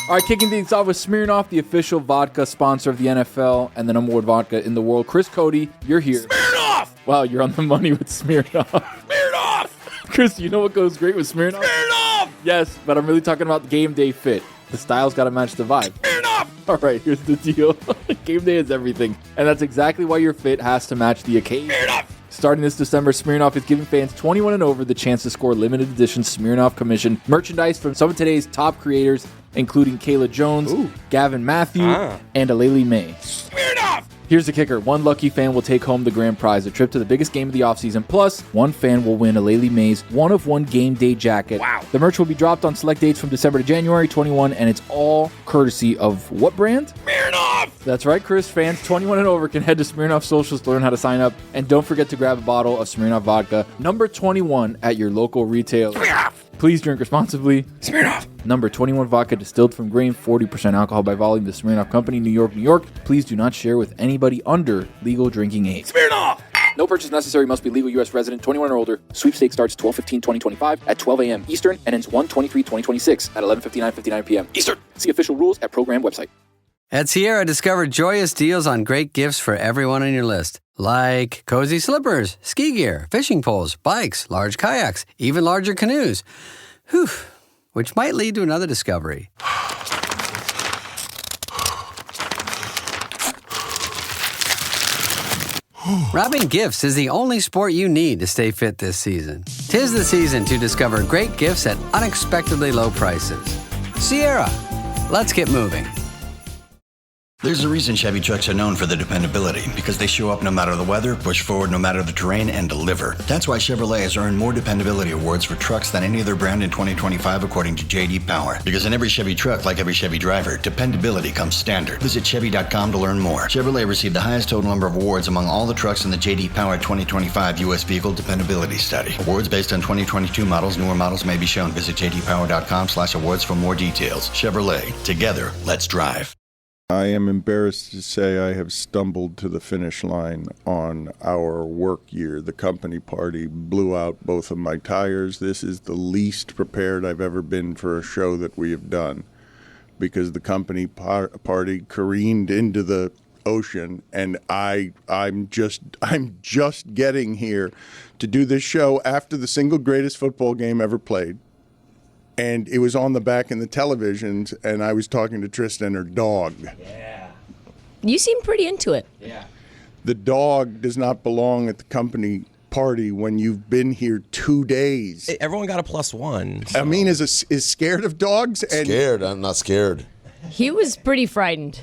All right, kicking things off with Smirnoff, the official vodka sponsor of the NFL and the number one vodka in the world. Chris Cote, you're here. Smirnoff! Wow, you're on the money with Smirnoff. Smirnoff! Chris, you know what goes great with Smirnoff? Smirnoff! Yes, but I'm really talking about game day fit. The style's got to match the vibe. Smirnoff! All right, here's the deal. Game day is everything, and that's exactly why your fit has to match the occasion. Smirnoff! Starting this December, Smirnoff is giving fans 21 and over the chance to score limited edition Smirnoff commission merchandise from some of today's top creators, including Kayla Jones, Gavin Matthew, and Aleli May. Smirnoff! Here's the kicker. One lucky fan will take home the grand prize, a trip to the biggest game of the offseason. Plus, one fan will win Aleli May's one-of-one game day jacket. Wow. The merch will be dropped on select dates from December to January 21, and it's all courtesy of what brand? Smirnoff! That's right, Chris. Fans 21 and over can head to Smirnoff socials to learn how to sign up. And don't forget to grab a bottle of Smirnoff vodka, number 21 at your local retailer. Smirnoff! Please drink responsibly. Smirnoff! Number 21 vodka distilled from grain, 40% alcohol by volume. The Smirnoff Company, New York, New York. Please do not share with anybody under legal drinking age. Smirnoff! No purchase necessary. Must be legal U.S. resident, 21 or older. Sweepstakes starts 12/15/2025 at 12 a.m. Eastern and ends 1/23/2026 at 11:59 p.m. Eastern. See official rules at program website. At Sierra, discover joyous deals on great gifts for everyone on your list. Like cozy slippers, ski gear, fishing poles, bikes, large kayaks, even larger canoes. Whew. Which might lead to another discovery. Wrapping gifts is the only sport you need to stay fit this season. 'Tis the season to discover great gifts at unexpectedly low prices. Sierra, let's get moving. There's a reason Chevy trucks are known for their dependability, because they show up no matter the weather, push forward no matter the terrain, and deliver. That's why Chevrolet has earned more dependability awards for trucks than any other brand in 2025, according to J.D. Power. Because in every Chevy truck, like every Chevy driver, dependability comes standard. Visit Chevy.com to learn more. Chevrolet received the highest total number of awards among all the trucks in the J.D. Power 2025 U.S. Vehicle Dependability Study. Awards based on 2022 models. Newer models may be shown. Visit JDPower.com/awards for more details. Chevrolet. Together, let's drive. I am embarrassed to say I have stumbled to the finish line on our work year. The company party blew out both of my tires. This is the least prepared I've ever been for a show that we have done, because the company party careened into the ocean, and I'm just getting here to do this show after the single greatest football game ever played. And it was on the back in the televisions, and I was talking to Trysta and her dog. Yeah. You seem pretty into it. Yeah. The dog does not belong at the company party when you've been here 2 days. Everyone got a +1. So. Amin is scared of dogs. And scared. I'm not scared. He was pretty frightened.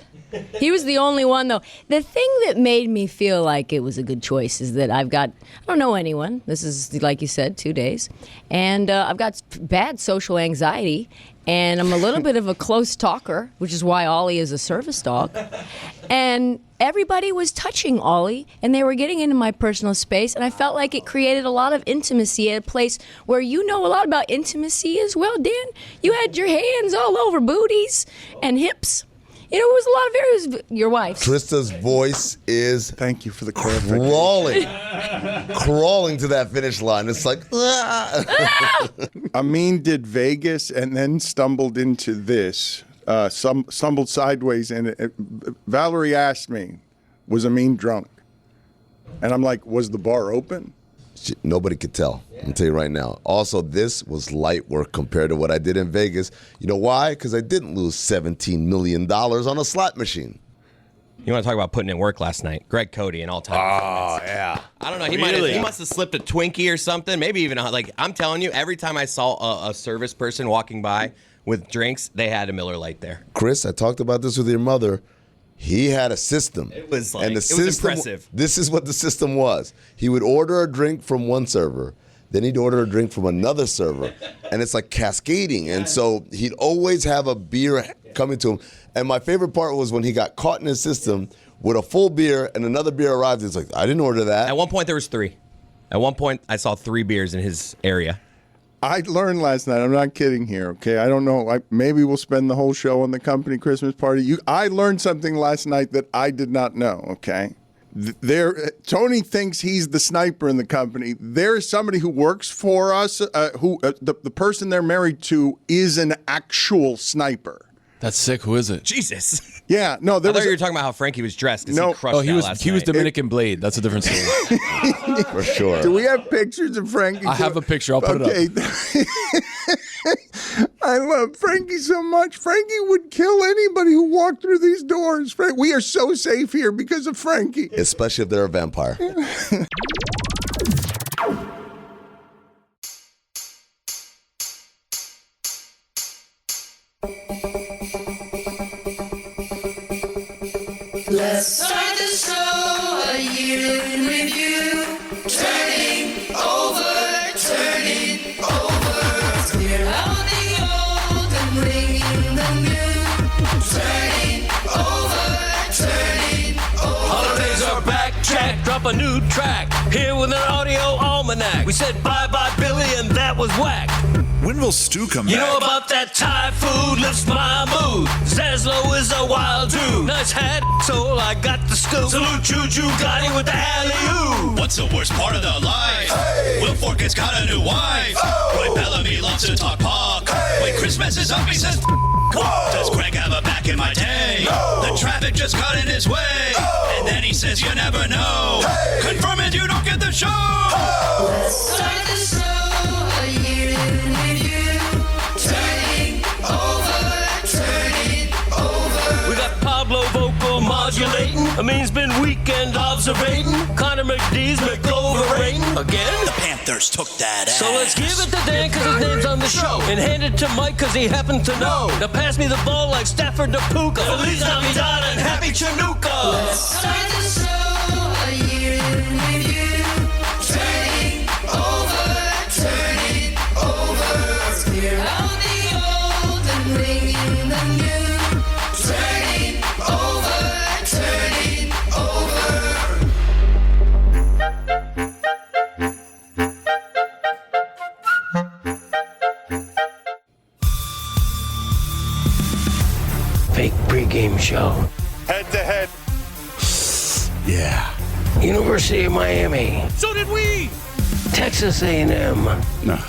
He was the only one, though. The thing that made me feel like it was a good choice is that I don't know anyone. This is, like you said, 2 days. And I've got bad social anxiety, and I'm a little bit of a close talker, which is why Ollie is a service dog. And everybody was touching Ollie, and they were getting into my personal space, and I felt like it created a lot of intimacy at a place where you know a lot about intimacy as well, Dan. You had your hands all over booties and hips. You know, it was a lot of areas. Your wife's. Trysta's voice is. Thank you for the clarification. Crawling to that finish line. It's like. Amin did Vegas and then stumbled into this. Stumbled sideways in it. Valerie asked me, "Was Amin drunk?" And I'm like, "Was the bar open?" Nobody could tell. Yeah. I'll tell you right now. Also, this was light work compared to what I did in Vegas. You know why? Because I didn't lose $17 million on a slot machine. You want to talk about putting in work last night? Greg Cote and all time. Oh, yeah. I don't know. He must have slipped a Twinkie or something. Maybe even, like, I'm telling you, every time I saw a service person walking by with drinks, they had a Miller Lite there. Chris, I talked about this with your mother. He had a system. It was like, and the system, was impressive. This is what the system was. He would order a drink from one server, then he'd order a drink from another server, and it's like cascading. And so he'd always have a beer coming to him. And my favorite part was when he got caught in his system with a full beer and another beer arrived. It's like, I didn't order that. At one point, there was 3. At one point, I saw 3 beers in his area. I learned last night. I'm not kidding here. Okay, I don't know. Maybe we'll spend the whole show on the company Christmas party. I learned something last night that I did not know. Okay, Tony thinks he's the sniper in the company. There is somebody who works for us. The person they're married to is an actual sniper. That's sick. Who is it? Jesus. Yeah, no, I thought you were talking about how Frankie was dressed. No. He crushed he was Dominican Blade. That's a different story. For sure. Do we have pictures of Frankie? I have a picture. I'll put it up. I love Frankie so much. Frankie would kill anybody who walked through these doors. We are so safe here because of Frankie. Especially if they're a vampire. Let's start the show, a year in review. Turning over, turning over. Clear out the old and bring in the new. Turning over, turning over. Holidays are back, Jack, drop a new track. Here with an audio almanac. We said bye-bye Billy and that was whack. When will Stu come back? You know about that Thai food lifts my mood. Zaslow is a wild dude. Nice hat, so I got the scoop. Salute JuJu, got him with the alley-oop. What's the worst part of their life? Hey! Will Forket's got a new wife. Oh! Roy Bellamy loves to talk park. Hey! When Chris messes up, he says, whoa! Does Greg have a back in my day? No! The traffic just got in his way. Oh! And then he says, you never know. Hey! Confirm it, you don't get the show. Oh! Let's start the show, a year in review. Turning over, turning over. We got Pablo vocal modulating. Amin's been weekend observating. Connor McDee's McOverating. Again? The Panthers took that ass. So let's give it to Dan cause his name's on the show. And hand it to Mike cause he happened to know. Now pass me the ball like Stafford to Puka. Feliz Navidad and Happy Chanukah. Let's start the show, a year in review. Turning over, turning over. Clear out the old and bring in the new. Turning over, turning over. Fake Pregame Show. Head to head. Yeah. University of Miami. So did we. Texas A&M. No.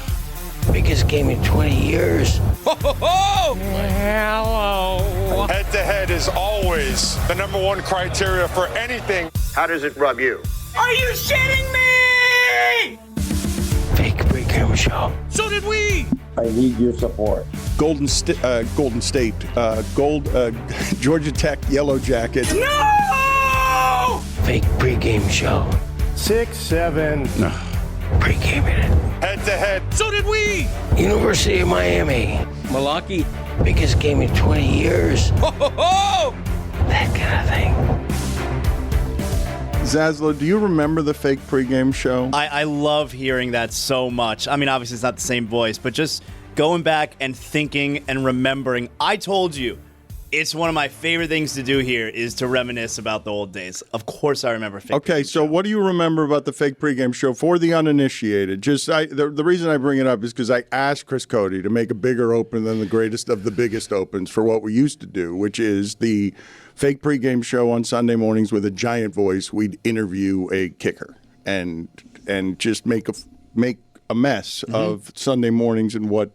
Biggest game in 20 years. Ho, ho, ho! Hello. Head to head is always the number one criteria for anything. How does it rub you? Are you shitting me? Fake Pregame Show. So did we. I need your support. Golden State, Georgia Tech Yellow Jackets. No! Fake Pregame Show. 6-7. No. Pre-gaming it. Head to head. So did we. University of Miami. Milwaukee. Biggest game in 20 years. Ho, ho, ho! That kind of thing. Zaslow, do you remember the Fake Pregame Show? I love hearing that so much. I mean, obviously it's not the same voice, but just going back and thinking and remembering. I told you, it's one of my favorite things to do here is to reminisce about the old days. Of course I remember Fake Okay, so what do you remember about the Fake Pregame Show for the uninitiated? The reason I bring it up is because I asked Chris Cote to make a bigger open than the greatest of the biggest opens for what we used to do, which is the Fake Pregame Show on Sunday mornings with a giant voice. We'd interview a kicker and just make a mess of Sunday mornings and what.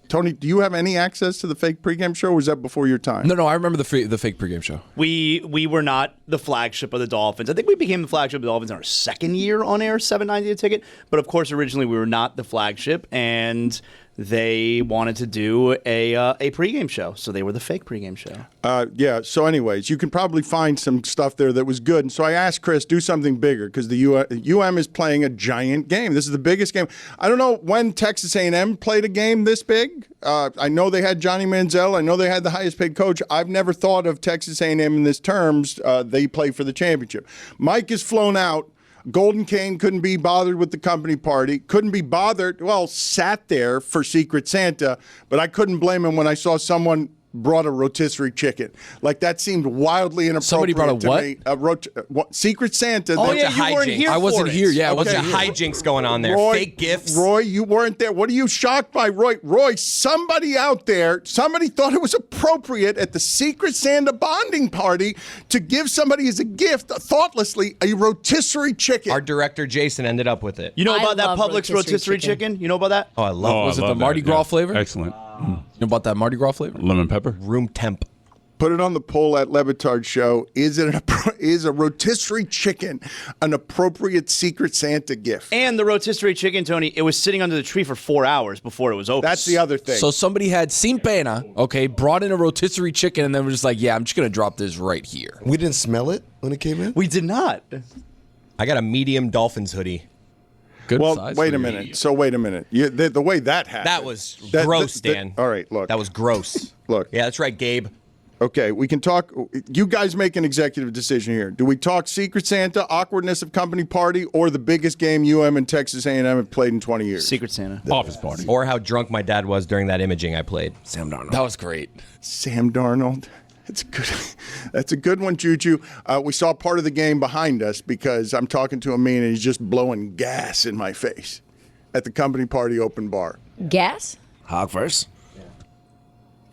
Tony, do you have any access to the Fake Pregame Show, or was that before your time? No, I remember the Fake Pregame Show. We were not the flagship of the Dolphins. I think we became the flagship of the Dolphins in our second year on air, $7.90 a ticket. But of course, originally we were not the flagship, and they wanted to do a pregame show, so they were the Fake Pregame Show. Yeah. So, anyways, you can probably find some stuff there that was good. And so I asked Chris, do something bigger because the UM is playing a giant game. This is the biggest game. I don't know when Texas A&M played a game this big. I know they had Johnny Manziel. I know they had the highest paid coach. I've never thought of Texas A&M in this terms. They play for the championship. Mike is flown out. Golden Cane couldn't be bothered with the company party, couldn't be bothered, sat there for Secret Santa, but I couldn't blame him when I saw someone brought a rotisserie chicken. Like, that seemed wildly inappropriate. Somebody brought a what? What? Secret Santa. Oh, yeah, you weren't here. I wasn't here. Yeah, What's the hijinks going on there? Roy, Fake gifts? Roy, you weren't there. What are you shocked by, Roy? Roy, somebody out there, somebody thought it was appropriate at the Secret Santa bonding party to give somebody as a gift, thoughtlessly, a rotisserie chicken. Our director, Jason, ended up with it. You know I about that love Publix rotisserie chicken? You know about that? Oh, I love it. Was it the Mardi Gras flavor? Excellent. You know about that Mardi Gras flavor? Lemon pepper. Room temp. Put it on the poll at Batard Show. Is a rotisserie chicken an appropriate Secret Santa gift? And the rotisserie chicken, Tony, it was sitting under the tree for 4 hours before it was open. That's the other thing. So somebody had sin pena, okay, brought in a rotisserie chicken, and then we're just like, yeah, I'm just going to drop this right here. We didn't smell it when it came in? We did not. I got a medium Dolphins hoodie. Good well, size wait for a you. minute. So wait a minute. The way that happened. That was gross, Dan. All right, look. That was gross. Look. Yeah, that's right, Gabe. Okay, we can talk. You guys make an executive decision here. Do we talk Secret Santa, awkwardness of company party, or the biggest game UM and Texas A&M have played in 20 years? Secret Santa. Office party. Or how drunk my dad was during that imaging I played. Sam Darnold. That was great. Sam Darnold. That's good. That's a good one, Juju. We saw part of the game behind us because I'm talking to Amin and he's just blowing gas in my face at the company party open bar. Gas? Hog first.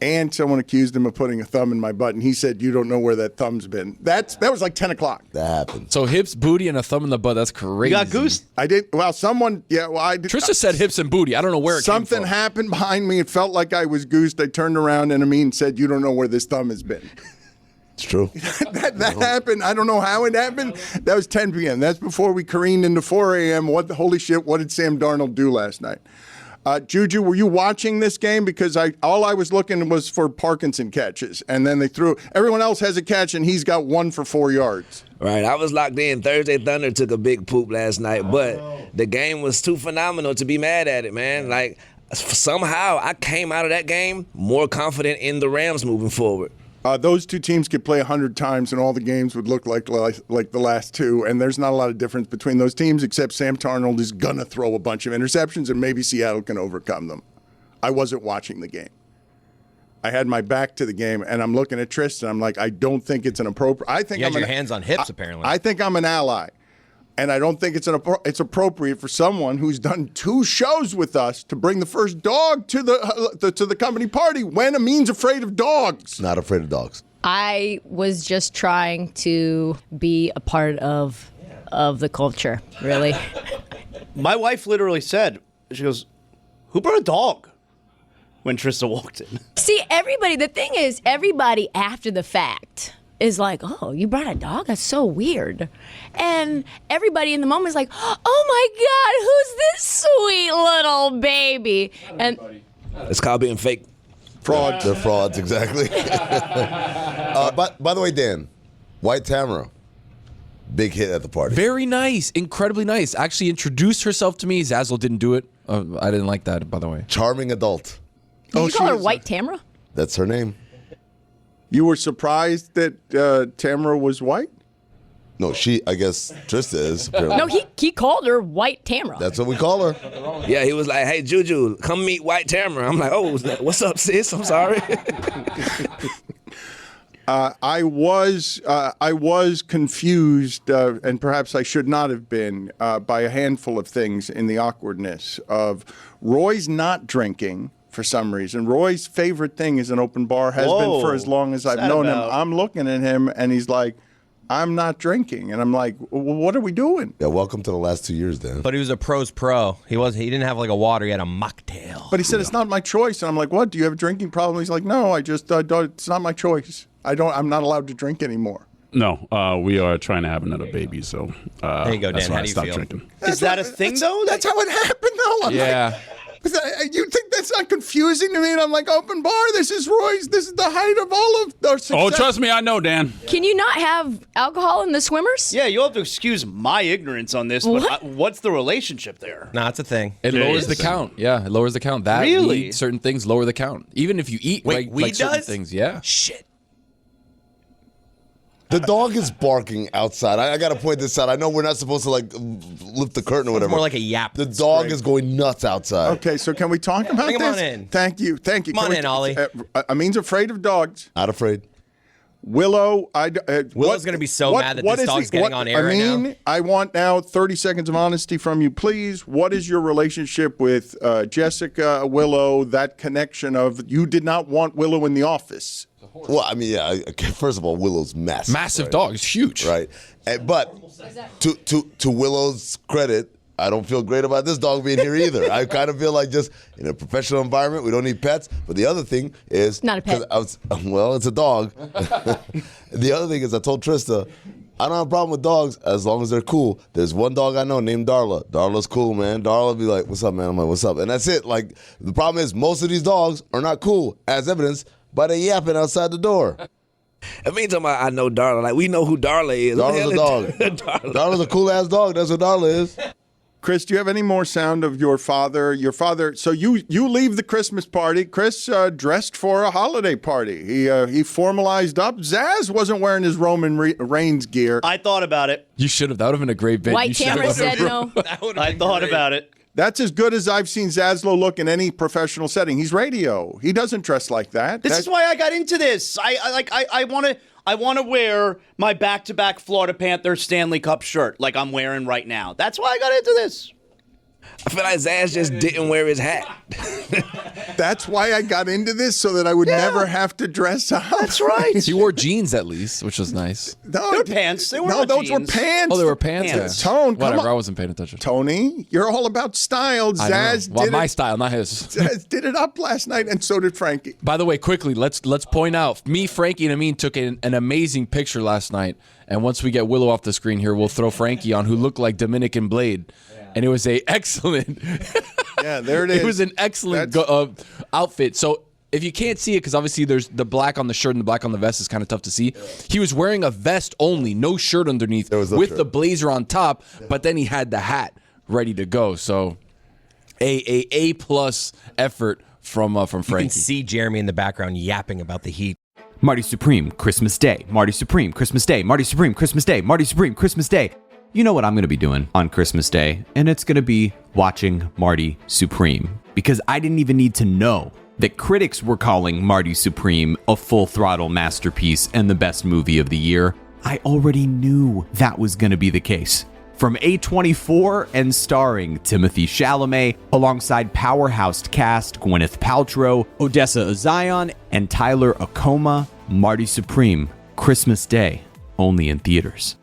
And someone accused him of putting a thumb in my butt, and he said, "You don't know where that thumb's been." That was like 10 o'clock. That happened. So hips, booty, and a thumb in the butt. That's crazy. You got goose? I did. Well, someone. Yeah. Well, I did. Trista said hips and booty. I don't know where it came Something from. happened behind me. It felt like I was goosed. I turned around, and Amin said, "You don't know where this thumb has been." It's true. that happened. I don't know how it happened. That was 10 p.m. That's before we careened into 4 a.m. Holy shit, what did Sam Darnold do last night? Juju, were you watching this game? Because all I was looking was for Parkinson catches, and then they threw. Everyone else has a catch, and he's got 1 for 4 yards. Right, I was locked in. Thursday Thunder took a big poop last night, but the game was too phenomenal to be mad at it, man. Like, somehow I came out of that game more confident in the Rams moving forward. Those two teams could play 100 times, and all the games would look like the last two. And there's not a lot of difference between those teams, except Sam Darnold is gonna throw a bunch of interceptions, and maybe Seattle can overcome them. I wasn't watching the game. I had my back to the game, and I'm looking at Trysta. I'm like, I don't think it's an appropriate. I think You had your hands on hips, apparently. I think I'm an ally, and I don't think it's appropriate for someone who's done 2 shows with us to bring the first dog to the company party when Amin's afraid of dogs. Not afraid of dogs. I was just trying to be a part of the culture, really. My wife literally said, she goes, "Who brought a dog?" when Trysta walked in. See, the thing is, everybody after the fact is like, "Oh, you brought a dog? That's so weird." And everybody in the moment is like, "Oh my God, who's this sweet little baby?" And It's called being fake. Frauds. They're frauds, exactly. But by the way, Dan, White Tamara, big hit at the party. Very nice. Incredibly nice. Actually introduced herself to me. Zazzle didn't do it. I didn't like that, by the way. Charming adult. did you call her White Tamara? That's her name. You were surprised that Tamara was white? No, I guess Trysta is. Apparently. No, he called her White Tamara. That's what we call her. Yeah, he was like, "Hey, Juju, come meet White Tamara." I'm like, "Oh, what's up, sis? I'm sorry." I was confused, and perhaps I should not have been, by a handful of things in the awkwardness of Roy's not drinking for some reason. Roy's favorite thing is an open bar, has been for as long as I've known him. I'm looking at him, and he's like, "I'm not drinking," and I'm like, well, "What are we doing?" Yeah, welcome to the last 2 years, Dan. But he was a pro's pro. He didn't have like a water. He had a mocktail. But he said it's not my choice, and I'm like, "What? Do you have a drinking problem?" He's like, "No, I just don't. It's not my choice. I'm not allowed to drink anymore." No, we are trying to have another baby, so there you go, that's Dan. why How I do you stopped feel? drinking. Is that a thing, though? That's how it happened, though. Yeah. You think that's not confusing to me? And I'm like, open bar, this is Roy's, this is the height of all of our success. Oh, trust me, I know, Dan. Can you not have alcohol in the swimmers? Yeah, you'll have to excuse my ignorance on this, but what's the relationship there? Nah, it's a thing. It lowers the count. Yeah, it lowers the count. That Really? weed, certain things lower the count. Even if you eat Wait, weed like certain does? things. Yeah. Shit. The dog is barking outside. I got to point this out. I know we're not supposed to like lift the curtain or whatever. More like a yap. The dog is going nuts outside. Okay, so can we talk about Bring this? him on in. Thank you. Come on in, Ollie. Amin's afraid of dogs. Not afraid. Willow, Willow's going to be so mad that this dog's getting on air right now. I want now 30 seconds of honesty from you, please. What is your relationship with Jessica, Willow, that connection of you did not want Willow in the office? Well, I mean, yeah. First of all, Willow's massive. Massive right? dog. It's huge. Right. But to Willow's credit, I don't feel great about this dog being here either. I kind of feel like just in a professional environment, we don't need pets. But the other thing is, not a pet. Well, it's a dog. The other thing is, I told Trysta, I don't have a problem with dogs as long as they're cool. There's one dog I know named Darla. Darla's cool, man. Darla be like, "What's up, man?" I'm like, "What's up?" And that's it. Like, the problem is most of these dogs are not cool, as evidenced by the yapping outside the door. I mean, I know Darla. Like, we know who Darla is. Darla's a dog. Darla's a cool ass dog. That's what Darla is. Chris, do you have any more sound of your father? Your father. So you leave the Christmas party. Chris dressed for a holiday party. He formalized up. Zaz wasn't wearing his Roman Reigns gear. I thought about it. You should have. That would have been a great bit. White Tamara said no. I thought about it. That's as good as I've seen Zaslow look in any professional setting. He's radio. He doesn't dress like that. This is why I got into this. I want to wear my back-to-back Florida Panthers Stanley Cup shirt like I'm wearing right now. That's why I got into this. I feel like Zaz just didn't wear his hat. That's why I got into this, so that I would never have to dress up. That's right. He wore jeans at least, which was nice. No, they were pants. They were no, not those jeans. were pants. Oh, they were pants? Pants. Yeah. Tone, come whatever. on. I wasn't paying attention. Tony, you're all about style. Zaz well, did my it. style, not his. Zaz did it up last night, and so did Frankie. By the way, quickly, let's point out, me, Frankie, and Amin took an amazing picture last night. And once we get Willow off the screen here, we'll throw Frankie on, who looked like Dominican Blade. And it was a excellent. Yeah, there it is. It was an excellent outfit. So if you can't see it, because obviously there's the black on the shirt and the black on the vest is kind of tough to see. He was wearing a vest only, no shirt underneath, with the blazer on top. But then he had the hat ready to go. So a plus effort from Frankie. You can see Jeremy in the background yapping about the Heat. Marty Supreme, Christmas Day. Marty Supreme, Christmas Day. Marty Supreme, Christmas Day. Marty Supreme, Christmas Day. You know what I'm going to be doing on Christmas Day, and it's going to be watching Marty Supreme, because I didn't even need to know that critics were calling Marty Supreme a full-throttle masterpiece and the best movie of the year. I already knew that was going to be the case. From A24 and starring Timothée Chalamet, alongside powerhouse cast Gwyneth Paltrow, Odessa Zion, and Tyler Akoma, Marty Supreme, Christmas Day, only in theaters.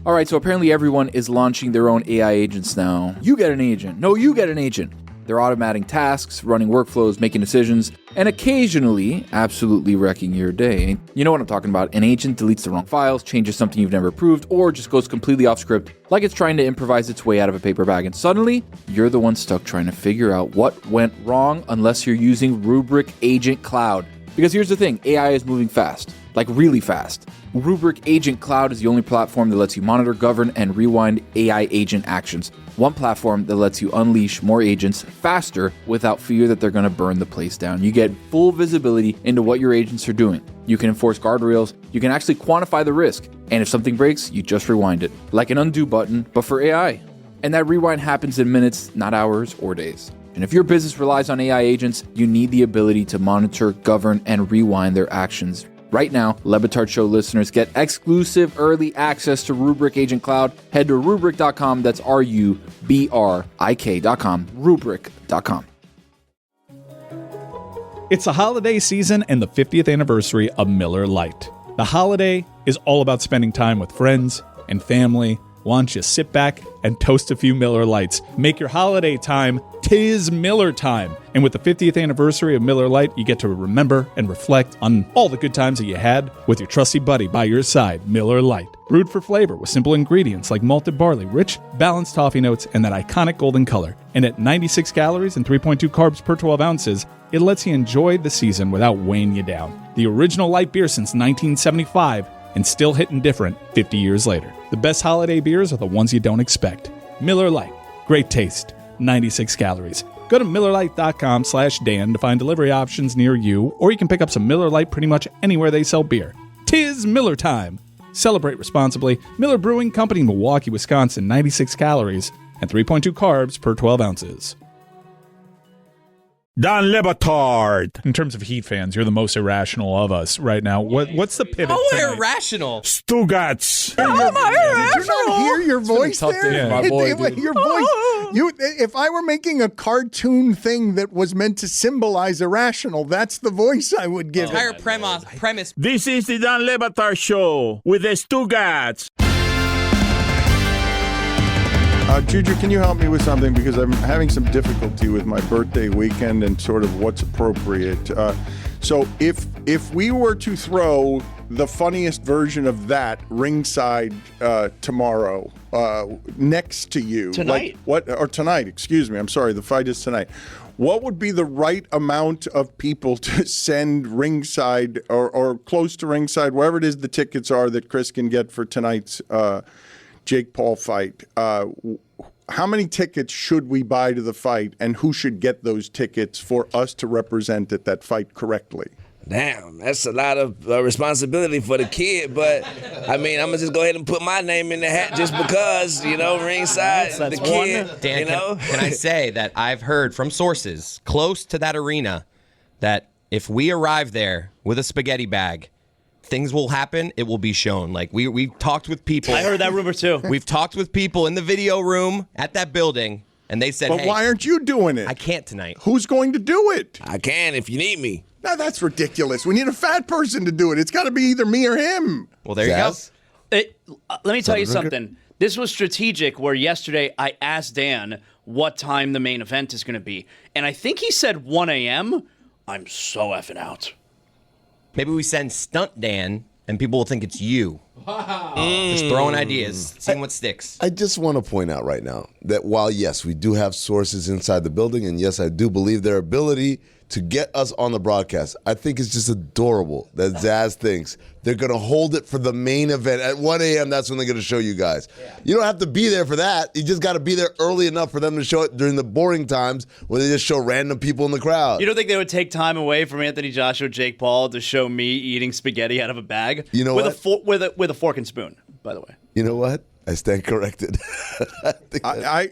All right, so apparently everyone is launching their own AI agents now. You get an agent. No, you get an agent. They're automating tasks, running workflows, making decisions, and occasionally absolutely wrecking your day. You know what I'm talking about. An agent deletes the wrong files, changes something you've never approved, or just goes completely off script, like it's trying to improvise its way out of a paper bag. And suddenly, you're the one stuck trying to figure out what went wrong unless you're using Rubrik Agent Cloud. Because here's the thing, AI is moving fast, like really fast. Rubrik Agent Cloud is the only platform that lets you monitor, govern, and rewind AI agent actions. One platform that lets you unleash more agents faster without fear that they're going to burn the place down. You get full visibility into what your agents are doing. You can enforce guardrails. You can actually quantify the risk. And if something breaks, you just rewind it, like an undo button, but for AI. And that rewind happens in minutes, not hours or days. And if your business relies on AI agents, you need the ability to monitor, govern, and rewind their actions. Right now, Batard Show listeners get exclusive early access to Rubrik Agent Cloud. Head to Rubrik.com, that's RUBRIK.com, Rubrik.com. It's the holiday season and the 50th anniversary of Miller Lite. The holiday is all about spending time with friends and family. Why don't you sit back and toast a few Miller Lights? Make your holiday time 'tis Miller time. And with the 50th anniversary of Miller Lite, you get to remember and reflect on all the good times that you had with your trusty buddy by your side, Miller Lite. Brewed for flavor with simple ingredients like malted barley, rich, balanced toffee notes, and that iconic golden color. And at 96 calories and 3.2 carbs per 12 ounces, it lets you enjoy the season without weighing you down. The original light beer since 1975, and still hitting different 50 years later. The best holiday beers are the ones you don't expect. Miller Lite. Great taste. 96 calories. Go to MillerLite.com/Dan to find delivery options near you, or you can pick up some Miller Lite pretty much anywhere they sell beer. 'Tis Miller time. Celebrate responsibly. Miller Brewing Company, Milwaukee, Wisconsin. 96 calories and 3.2 carbs per 12 ounces. Don Batard. In terms of Heat fans, you're the most irrational of us right now. What's the pivot? Oh, tonight? irrational. Stugotz. Did you not hear your voice there? My boy, Your voice. If I were making a cartoon thing that was meant to symbolize irrational, that's the voice I would give. Entire premise. This is the Don Batard Show with the Stugotz. Juju, can you help me with something? Because I'm having some difficulty with my birthday weekend and sort of what's appropriate. So if we were to throw the funniest version of that ringside tomorrow next to you. Tonight. Or tonight, excuse me. I'm sorry, the fight is tonight. What would be the right amount of people to send ringside or close to ringside, wherever it is the tickets are that Chris can get for tonight's Jake Paul fight? How many tickets should we buy to the fight, and who should get those tickets for us to represent at that fight correctly? Damn, that's a lot of responsibility for the kid, but I mean, I'm gonna just go ahead and put my name in the hat just because, ringside, That's the kid, Dan, can I say that I've heard from sources close to that arena that if we arrive there with a spaghetti bag, things will happen. It will be shown. Like we've talked with people. I heard that rumor too. We've talked with people in the video room at that building, and they said, But hey, why aren't you doing it? I can't tonight. Who's going to do it? I can if you need me. No, that's ridiculous. We need a fat person to do it. It's got to be either me or him. Well, there you go. Let me tell you something. This was strategic where yesterday I asked Dan what time the main event is going to be. And I think he said 1 a.m. I'm so effing out. Maybe we send Stunt Dan, and people will think it's you. Just throwing ideas, seeing what sticks. I just want to point out right now that while, yes, we do have sources inside the building, and yes, I do believe their ability to get us on the broadcast, I think it's just adorable that Zaz thinks they're going to hold it for the main event. At 1 a.m., that's when they're going to show you guys. Yeah. You don't have to be there for that. You just got to be there early enough for them to show it during the boring times where they just show random people in the crowd. You don't think they would take time away from Anthony Joshua, Jake Paul to show me eating spaghetti out of a bag? You know with what? With a fork and spoon, by the way. You know what? I stand corrected. I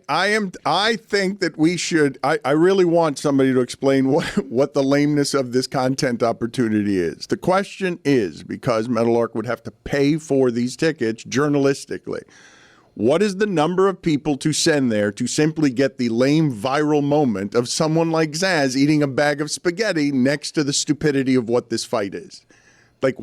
think that we should. I really want somebody to explain what the lameness of this content opportunity is. The question is, because Metal Arc would have to pay for these tickets journalistically, what is the number of people to send there to simply get the lame viral moment of someone like Zaz eating a bag of spaghetti next to the stupidity of what this fight is? Like,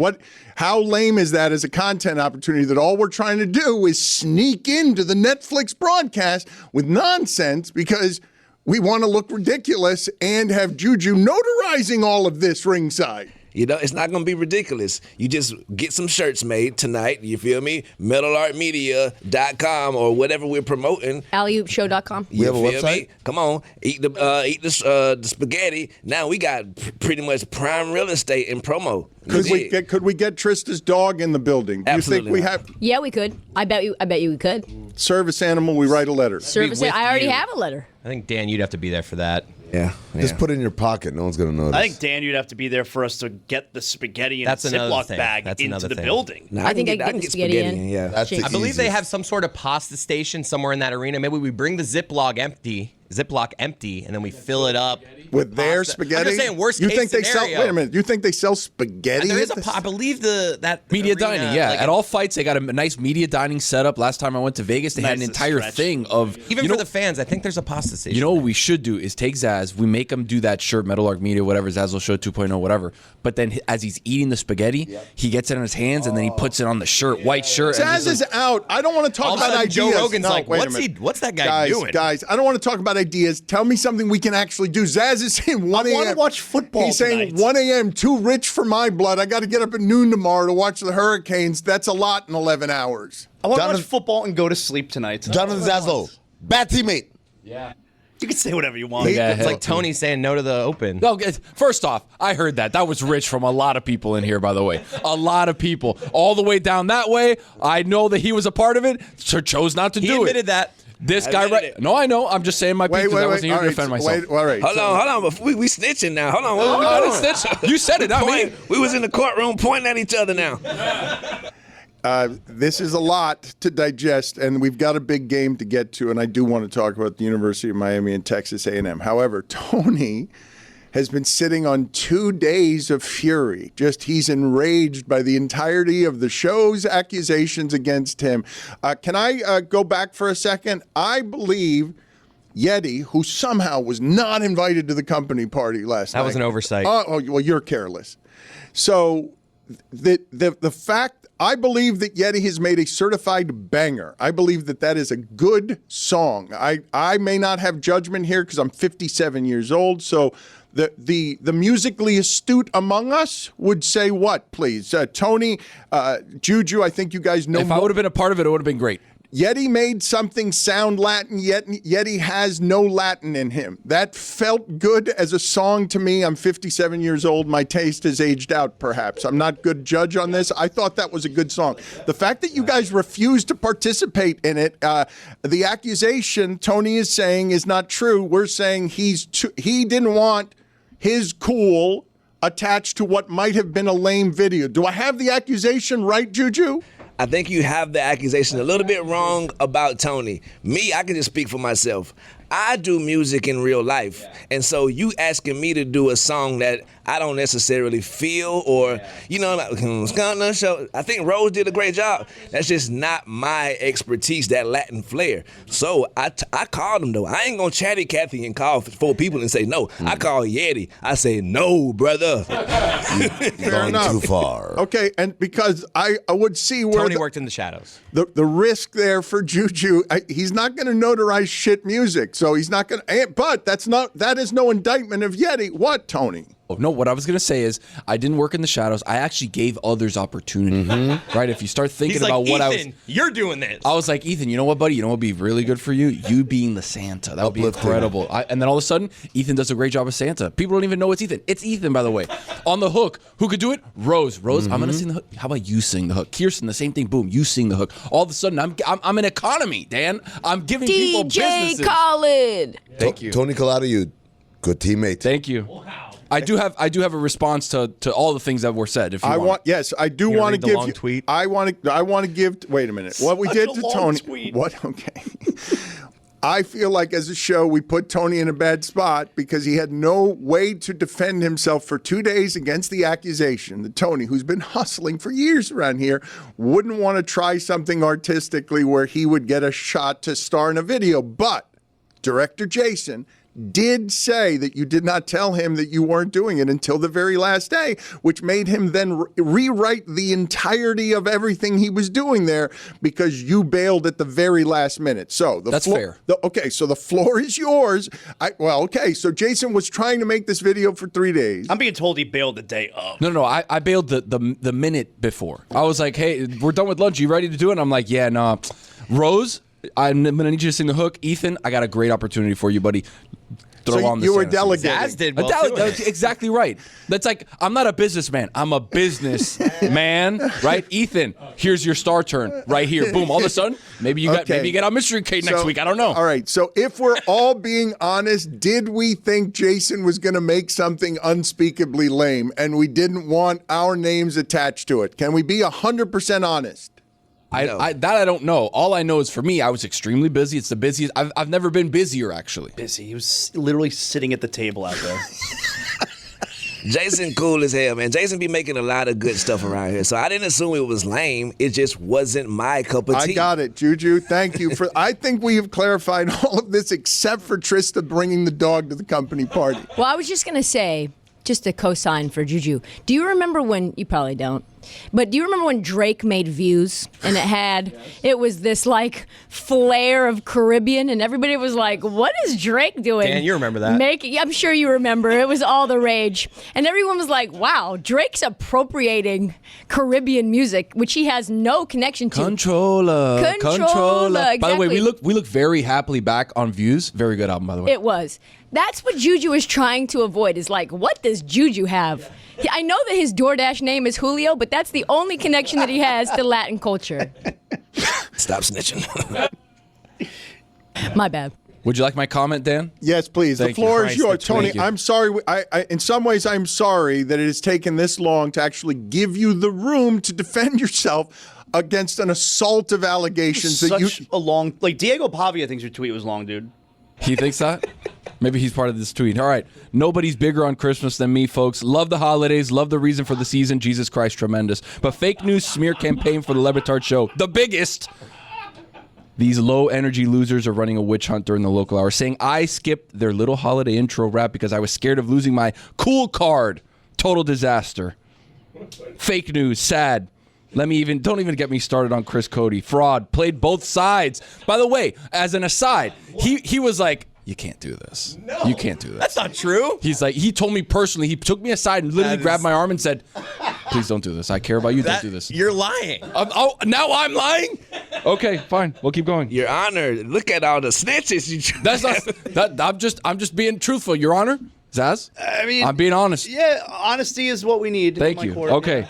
how lame is that as a content opportunity that all we're trying to do is sneak into the Netflix broadcast with nonsense because we want to look ridiculous and have Juju notarizing all of this ringside? It's not going to be ridiculous. You just get some shirts made tonight, you feel me? MetalArtMedia.com or whatever we're promoting. AlleyOopShow.com. We have a website? Me? Come on, eat the spaghetti. Now we got pretty much prime real estate in promo. Could we get Trista's dog in the building? Do Absolutely you think we have? Yeah, we could. I bet you we could. Service animal, we write a letter. I already have a letter. I think, Dan, you'd have to be there for that. Yeah. Just put it in your pocket. No one's going to notice. I think, Dan, you'd have to be there for us to get the spaghetti in a Ziploc bag into the building. I think I can get spaghetti in. Yeah. I believe they have some sort of pasta station somewhere in that arena. Maybe we bring the Ziploc empty, and then we fill it up with their spaghetti. I'm just saying, worst case scenario. Wait a minute. You think they sell spaghetti? There is I believe that media arena, dining. Yeah, at all fights they got a nice media dining setup. Last time I went to Vegas, they had an entire thing of even for the fans. I think there's a pasta station. You know what we should do is take Zaz. We make him do that shirt, Metal Arc Media, whatever, Zazzle Show 2.0, whatever. But then as he's eating the spaghetti, he gets it in his hands and then he puts it on the shirt, white shirt. Zaz is out. I don't want to talk about ideas. Joe Rogan's what's that guy doing? Guys, I don't want to talk about ideas. Tell me something we can actually do. Zaz is saying 1 a.m. I want to watch football He's tonight. saying 1 a.m., too rich for my blood. I got to get up at noon tomorrow to watch the Hurricanes. That's a lot in 11 hours. I want to watch football and go to sleep tonight. Jonathan Zaslow, bad teammate. Yeah. You can say whatever you want. It's like Tony saying no to the Open. No, first off, I heard that. That was rich from a lot of people in here, by the way. A lot of people. All the way down that way. I know that he was a part of it, so chose not to do it. He admitted that. This guy, right? No, I know. I'm just saying my piece because I wasn't here to defend myself. All right. Hold on. We snitching now. Hold on. What I didn't snitch. You said it, not me. We was in the courtroom pointing at each other now. This is a lot to digest, and we've got a big game to get to, and I do want to talk about the University of Miami and Texas A&M. However, Tony has been sitting on 2 days of fury. He's enraged by the entirety of the show's accusations against him. Can I go back for a second? I believe Yeti, who somehow was not invited to the company party last night. That was an oversight. Oh, well, you're careless. So the fact, I believe that Yeti has made a certified banger. I believe that is a good song. I may not have judgment here because I'm 57 years old, so the musically astute among us would say what, please? Tony, JuJu, I think you guys know. If I would have been a part of it, it would have been great. Yeti made something sound Latin, yet Yeti has no Latin in him. That felt good as a song to me. I'm 57 years old. My taste has aged out, perhaps. I'm not good judge on this. I thought that was a good song. The fact that you guys refused to participate in it, the accusation Tony is saying is not true. We're saying he didn't want his cool attached to what might have been a lame video. Do I have the accusation right, JuJu? I think you have the accusation a little bit wrong about Tony. Me, I can just speak for myself. I do music in real life, and so you asking me to do a song that I don't necessarily feel or, I think Rose did a great job. That's just not my expertise, that Latin flair. So I called him, though. I ain't going to chatty Cathy and call 4 people and say no. I call Yeti. I say, no, brother. Fair Gone enough. too far. Okay, and because I would see where Tony worked in the shadows. The risk there for JuJu, he's not going to notarize shit music, so he's not going to. But that is no indictment of Yeti. What, Tony? No, what I was going to say is I didn't work in the shadows. I actually gave others opportunity, right? If you start thinking He's about like, what Ethan, you're doing this. I was like, Ethan, you know what, buddy? You know what would be really good for you? You being the Santa. That would be incredible. And then all of a sudden, Ethan does a great job as Santa. People don't even know it's Ethan. It's Ethan, by the way. On the hook, who could do it? Rose, I'm going to sing the hook. How about you sing the hook? Kirsten, the same thing. Boom, you sing the hook. All of a sudden, I'm an economy, Dan. I'm giving people businesses. DJ Khaled. Thank you. Tony Collado, you good teammate. Thank you. Wow. I do have a response to all the things that were said. If you want. Yes, I do want to give you. Tweet? I want to give. Wait a minute. What we did to Tony. Tweet. What? Okay. I feel like as a show we put Tony in a bad spot because he had no way to defend himself for 2 days against the accusation that Tony, who's been hustling for years around here, wouldn't want to try something artistically where he would get a shot to star in a video. But director Jason did say that you did not tell him that you weren't doing it until the very last day, which made him then rewrite the entirety of everything he was doing there because you bailed at the very last minute. So that's fair. Okay, so the floor is yours. So Jason was trying to make this video for 3 days. I'm being told he bailed the day of. No, I bailed the minute before. I was like, hey, we're done with lunch. You ready to do it? And I'm like, yeah, no. Rose, I'm going to need you to sing the hook. Ethan, I got a great opportunity for you, buddy. So you were delegating. Zaz did well That's exactly right. That's like, I'm not a businessman. I'm a business man, right? Ethan, here's your star turn right here. Boom. All of a sudden, maybe you get on Mystery Kate next week. I don't know. All right. So if we're all being honest, did we think Jason was going to make something unspeakably lame and we didn't want our names attached to it? Can we be 100% honest? I don't know. All I know is for me, I was extremely busy. It's the busiest. I've never been busier, actually. Busy. He was literally sitting at the table out there. Jason cool as hell, man. Jason be making a lot of good stuff around here. So I didn't assume it was lame. It just wasn't my cup of tea. I got it, JuJu. Thank you for. I think we have clarified all of this except for Trysta bringing the dog to the company party. Well, I was just going to say, just a cosign for JuJu. Do you remember when, you probably don't, but do you remember when Drake made Views and it was this like flare of Caribbean and everybody was like, what is Drake doing? Dan, you remember that. I'm sure you remember. It was all the rage. And everyone was like, wow, Drake's appropriating Caribbean music, which he has no connection to. Controller. Exactly. By the way, we look very happily back on Views. Very good album, by the way. It was. That's what JuJu is trying to avoid, is like, what does JuJu have? I know that his DoorDash name is Julio, but that's the only connection that he has to Latin culture. Stop snitching. My bad. Would you like my comment, Dan? Yes, please. Thank the floor you. is yours. Tony, Thank you. I'm sorry. In some ways, I'm sorry that it has taken this long to actually give you the room to defend yourself against an assault of allegations. A long, like Diego Pavia thinks your tweet was long, dude. He thinks that? Maybe he's part of this tweet. All right. Nobody's bigger on Christmas than me, folks. Love the holidays. Love the reason for the season. Jesus Christ, tremendous. But fake news smear campaign for the Batard show. The biggest. These low-energy losers are running a witch hunt during the local hour, saying I skipped their little holiday intro rap because I was scared of losing my cool card. Total disaster. Fake news, sad. Don't even get me started on Chris Cote. Fraud, played both sides. By the way, as an aside, he was like, you can't do this. No. You can't do this. That's not true. He's like, he told me personally, he took me aside and literally grabbed my arm and said, please don't do this. I care about you. Don't do this. You're lying. Now I'm lying? Okay, fine. We'll keep going. Your Honor, look at all the snitches you That's not I'm just being truthful, Your Honor. Zaz? I mean, I'm being honest. Yeah, honesty is what we need. Thank you. Okay.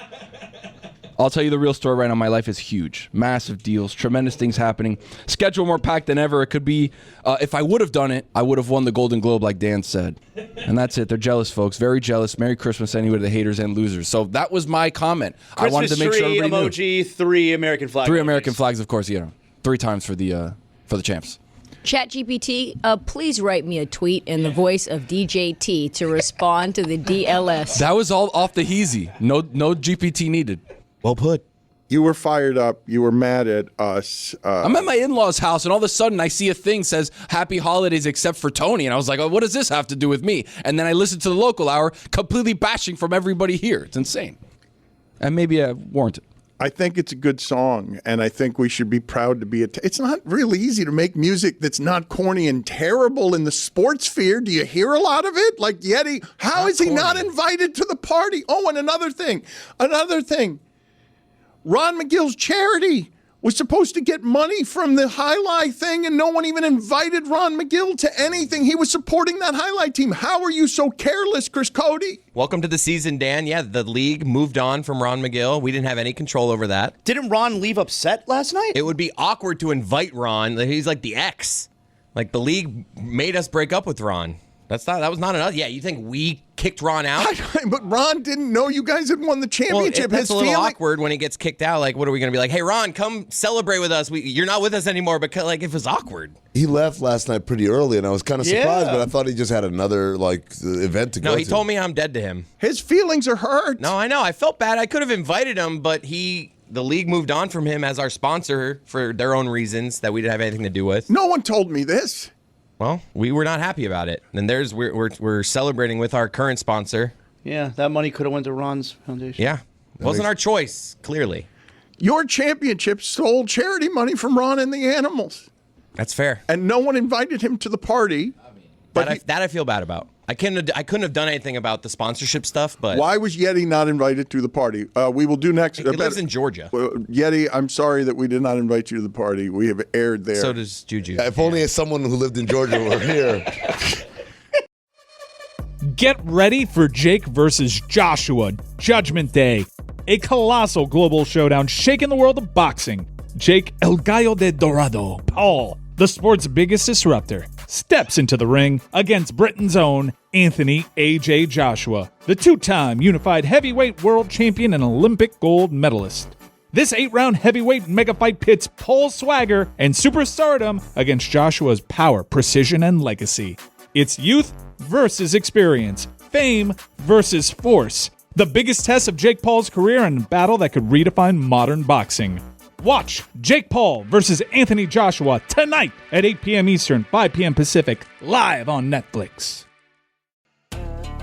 I'll tell you the real story right now. My life is huge. Massive deals. Tremendous things happening. Schedule more packed than ever. It could be, if I would have done it, I would have won the Golden Globe like Dan said. And that's it. They're jealous, folks. Very jealous. Merry Christmas anyway to the haters and losers. So that was my comment. Christmas I wanted to make sure everybody emoji, knew. 3 American flags. 3 American flags, of course. 3 times for the champs. ChatGPT, please write me a tweet in the voice of DJT to respond to the DLS. That was all off the heezy. No GPT needed. Well put. You were fired up. You were mad at us. I'm at my in-laws' house, and all of a sudden I see a thing says "Happy Holidays" except for Tony, and I was like, "Oh, what does this have to do with me?" And then I listened to the local hour, completely bashing from everybody here. It's insane, and maybe warranted. I think it's a good song, and I think we should be proud to be it's not really easy to make music that's not corny and terrible in the sports sphere. Do you hear a lot of it? Like Yeti, how is he not invited to the party? Oh, and another thing. Ron McGill's charity was supposed to get money from the highlight thing, and no one even invited Ron McGill to anything. He was supporting that highlight team. How are you so careless, Chris Cote? Welcome to the season, Dan. Yeah, the league moved on from Ron McGill. We didn't have any control over that. Didn't Ron leave upset last night? It would be awkward to invite Ron. He's like the ex. Like the league made us break up with Ron. That was not enough. Yeah, you think we kicked Ron out? But Ron didn't know you guys had won the championship. Well, it's a little awkward when he gets kicked out. Like, what are we going to be like? Hey, Ron, come celebrate with us. You're not with us anymore because, like, it was awkward. He left last night pretty early, and I was kind of surprised, but I thought he just had another event to go to. No, he told me I'm dead to him. His feelings are hurt. No, I know. I felt bad. I could have invited him, but the league moved on from him as our sponsor for their own reasons that we didn't have anything to do with. No one told me this. Well, we were not happy about it. And we're celebrating with our current sponsor. Yeah, that money could have went to Ron's foundation. Yeah. Wasn't our choice, clearly. Your championship stole charity money from Ron and the Animals. That's fair. And no one invited him to the party. That I feel bad about. I couldn't have done anything about the sponsorship stuff, but why was Yeti not invited to the party? We will do next. He lives in Georgia. Yeti, I'm sorry that we did not invite you to the party. We have aired there. So does JuJu. If only someone who lived in Georgia were here. Get ready for Jake versus Joshua, Judgment Day, a colossal global showdown shaking the world of boxing. Jake El Gallo de Dorado Paul, the sport's biggest disruptor, steps into the ring against Britain's own Anthony A.J. Joshua, the 2-time unified heavyweight world champion and Olympic gold medalist. This 8-round heavyweight mega fight pits Paul's swagger and superstardom against Joshua's power, precision, and legacy. It's youth versus experience, fame versus force. The biggest test of Jake Paul's career and a battle that could redefine modern boxing. Watch Jake Paul versus Anthony Joshua tonight at 8 p.m. Eastern, 5 p.m. Pacific, live on Netflix.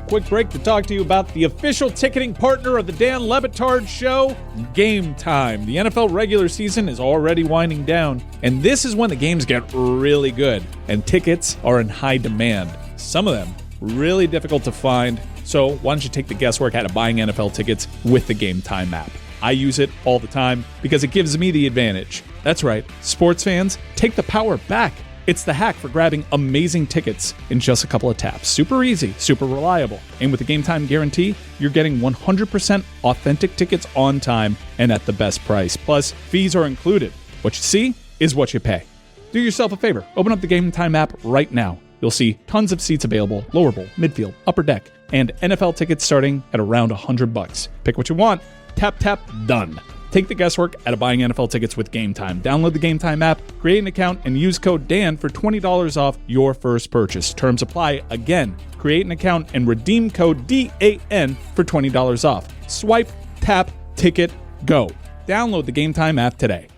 Quick break to talk to you about the official ticketing partner of the Dan Le Batard Show, Game Time. The NFL regular season is already winding down, and this is when the games get really good, and tickets are in high demand. Some of them really difficult to find, so why don't you take the guesswork out of buying NFL tickets with the Game Time app. I use it all the time because it gives me the advantage. That's right, sports fans, take the power back. It's the hack for grabbing amazing tickets in just a couple of taps. Super easy, super reliable. And with the Game Time guarantee, you're getting 100% authentic tickets on time and at the best price. Plus, fees are included. What you see is what you pay. Do yourself a favor. Open up the Game Time app right now. You'll see tons of seats available, lower bowl, midfield, upper deck, and NFL tickets starting at around $100. Pick what you want. Tap, tap, done. Take the guesswork out of buying NFL tickets with Game Time. Download the Game Time app, create an account, and use code DAN for $20 off your first purchase. Terms apply. Again, create an account and redeem code DAN for $20 off. Swipe, tap, ticket, go. Download the Game Time app today.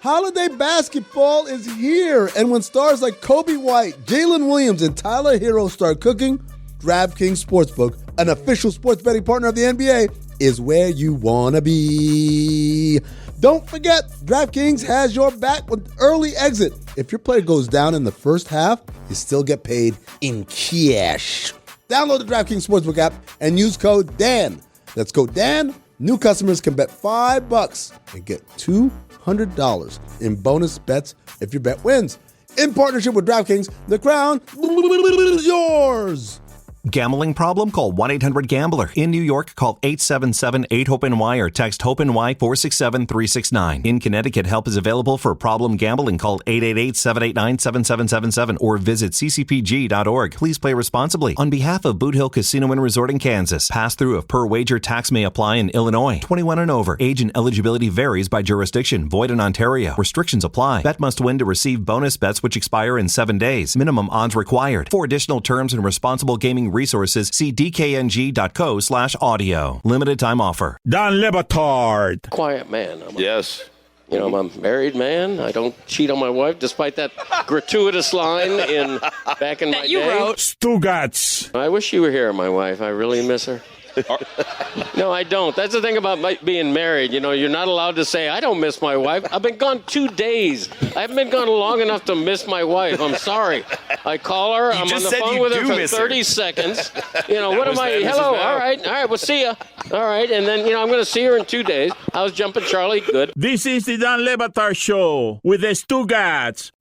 Holiday basketball is here, and when stars like Kobe White, Jalen Williams, and Tyler Hero start cooking, DraftKings Sportsbook, an official sports betting partner of the NBA, is where you want to be. Don't forget, DraftKings has your back with early exit. If your play goes down in the first half, you still get paid in cash. Download the DraftKings Sportsbook app and use code DAN. That's code DAN. New customers can bet $5 and get $200 in bonus bets if your bet wins. In partnership with DraftKings, the crown is yours. Gambling problem? Call 1-800-GAMBLER. In New York, call 877-8-HOPE-NY or text HOPE-NY 467-369. In Connecticut, help is available for problem gambling. Call 888-789-7777 or visit ccpg.org. Please play responsibly. On behalf of Boot Hill Casino and Resort in Kansas, pass-through of per-wager tax may apply in Illinois. 21 and over. Age and eligibility varies by jurisdiction. Void in Ontario. Restrictions apply. Bet must win to receive bonus bets which expire in 7 days. Minimum odds required. For additional terms and responsible gaming resources, see dkng.co/audio. Limited time offer. Don Batard. Quiet man. I'm a married man. I don't cheat on my wife, despite that gratuitous line back in my day. Stugotz. I wish you were here, my wife. I really miss her. No, I don't. That's the thing about being married. You're not allowed to say, I don't miss my wife. I've been gone 2 days. I haven't been gone long enough to miss my wife. I'm sorry. I call her. I'm on the phone with her for 30 seconds. What am I? Hello. All right. We'll see ya. All right. And then, I'm going to see her in 2 days. How's Jumpin' Charlie? Good. This is the Don Batard Show with the Stugotz.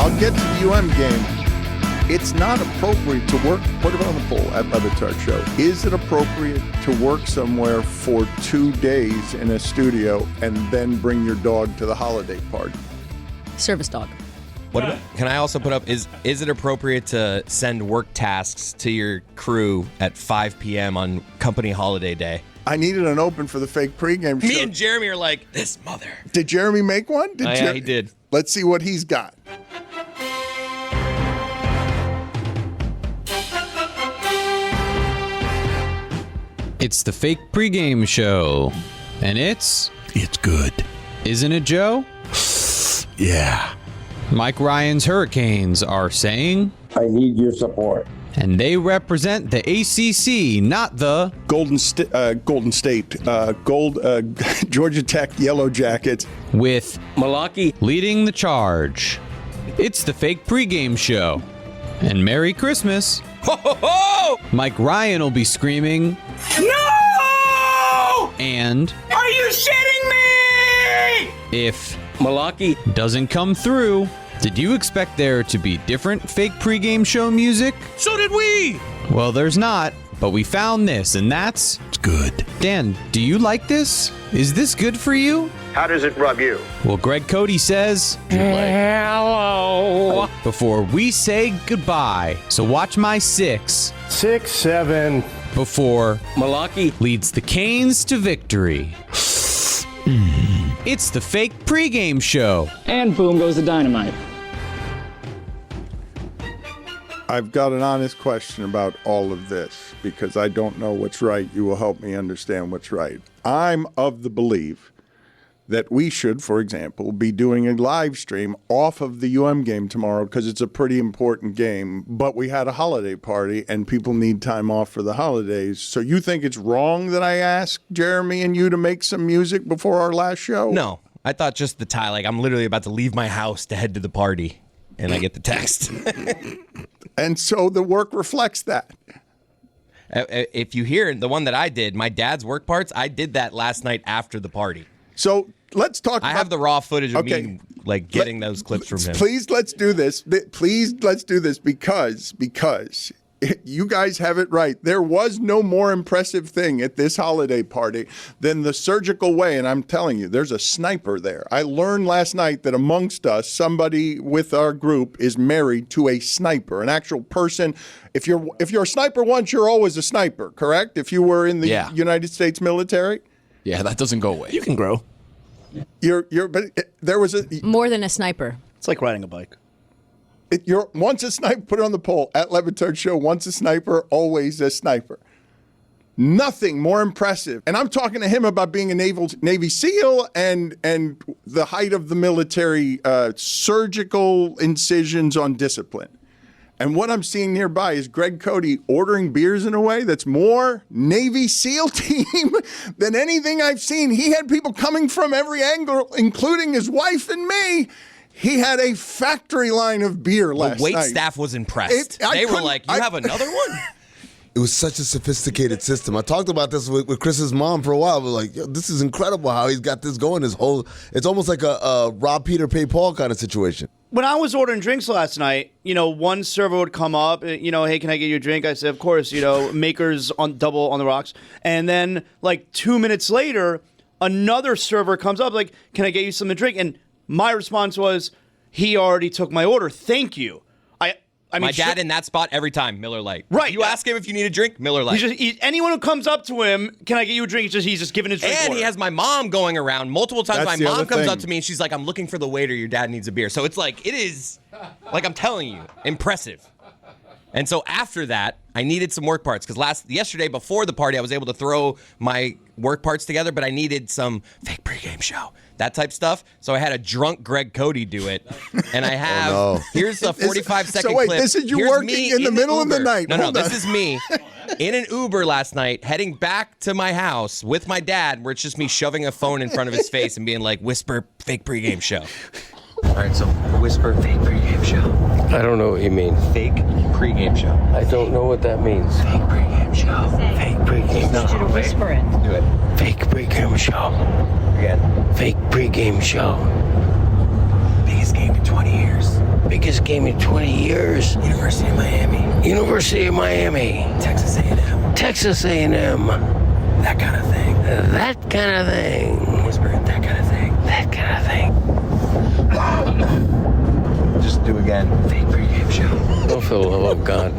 I'll get to the UM game. It's not appropriate to work. Put it on the poll at Batard Show. Is it appropriate to work somewhere for 2 days in a studio and then bring your dog to the holiday party? Service dog. Can I also put up, is it appropriate to send work tasks to your crew at 5 p.m. on company holiday day? I needed an open for the Fake Pregame Show. Me and Jeremy are like, this mother. Did Jeremy make one? Yeah, he did. Let's see what he's got. It's the Fake Pregame Show. And it's good. Isn't it, Joe? Yeah. Mike Ryan's Hurricanes are saying, I need your support. And they represent the ACC, not the Golden State, Georgia Tech Yellow Jackets. With Malaki leading the charge. It's the Fake Pregame Show. And Merry Christmas. Ho, ho, ho! Mike Ryan will be screaming, No! And Are you shitting me? If Malaki doesn't come through, did you expect there to be different Fake Pregame Show music? So did we! Well, there's not, but we found this, and it's good. Dan, do you like this? Is this good for you? How does it rub you? Well, Greg Cote says, hello before we say goodbye. So watch my 6. 6, 7. Before Malaki leads the Canes to victory. It's the Fake Pregame Show. And boom goes the dynamite. I've got an honest question about all of this because I don't know what's right. You will help me understand what's right. I'm of the belief that we should, for example, be doing a live stream off of the UM game tomorrow because it's a pretty important game, but we had a holiday party and people need time off for the holidays. So you think it's wrong that I asked Jeremy and you to make some music before our last show? No, I thought just the tie. Like, I'm literally about to leave my house to head to the party, and I get the text. And so the work reflects that. If you hear the one that I did, my dad's work parts, I did that last night after the party. So let's talk about... I have the raw footage of me, like, getting those clips from him. Please, let's do this. Please, let's do this because you guys have it right. There was no more impressive thing at this holiday party than the surgical way. And I'm telling you, there's a sniper there. I learned last night that amongst us, somebody with our group is married to a sniper, an actual person. If you're a sniper once, you're always a sniper, correct? If you were in the United States military? Yeah, that doesn't go away. You can grow. But there was a... More than a sniper. It's like riding a bike. You're once a sniper, put it on the poll at Batard Show. Once a sniper, always a sniper. Nothing more impressive. And I'm talking to him about being a Navy SEAL and the height of the military surgical incisions on discipline. And what I'm seeing nearby is Greg Cote ordering beers in a way that's more Navy SEAL team than anything I've seen. He had people coming from every angle, including his wife and me. He had a factory line of beer last night. The wait staff was impressed. They were like, you have another one? It was such a sophisticated system. I talked about this with Chris's mom for a while. We're like, yo, this is incredible how he's got this going. It's almost like a Rob Peter, Pay Paul kind of situation. When I was ordering drinks last night, one server would come up, hey, can I get you a drink? I said, of course, Makers on double on the rocks. And then like 2 minutes later, another server comes up like, can I get you something to drink? And my response was, he already took my order. Thank you. I mean, my dad in that spot every time, Miller Lite. Right. You ask him if you need a drink, Miller Lite. Anyone who comes up to him, can I get you a drink? He's just giving his drink And order. he has my mom going around multiple times. That's my the mom other comes thing. up to me and she's like, I'm looking for the waiter. Your dad needs a beer. So it's like, it is, like I'm telling you, impressive. And so after that, I needed some work parts because yesterday before the party, I was able to throw my work parts together, but I needed some fake pregame show, that type stuff. So I had a drunk Greg Cote do it, and I have here's a 45-second So wait, clip. this is you Here's working me in the middle of the Uber. night. No, Hold on. this is me in an Uber last night, heading back to my house with my dad, where it's just me shoving a phone in front of his face and being like, "Whisper fake pregame show." All right, so whisper fake pregame show. I don't know what you mean. Fake pregame show. I don't know what that means. Fake pregame show. Fake pregame show. I need you to whisper it. Do it. Fake pregame show. Again. Fake pregame show. Biggest game in 20 years. Biggest game in 20 years. University of Miami. University of Miami. Texas A&M. Texas A&M. That kind of thing. That kind of thing. Whisper it. That kind of thing. That kind of thing. Just do again. Fake pregame show. Oh, for the love of God.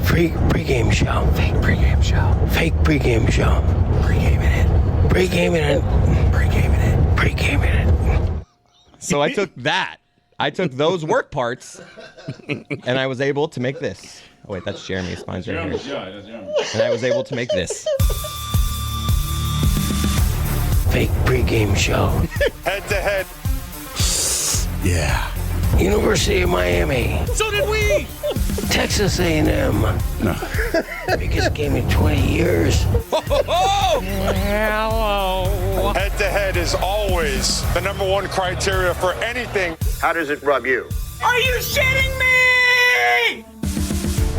Pregame show. Fake pregame show. Fake pregame show. Pregame in it. Pregame in it. Pregame in it. Pregame in it. So I took that. I took those work parts, and I was able to make this. Oh wait, that's Jeremy. Spine's right here. And I was able to make this. Fake pregame show. Head to head. Yeah. University of Miami. So did we. Texas A&M. No. Biggest game in 20 years. Hello. Head to head is always the number one criteria for anything. How does it rub you? Are you shitting me?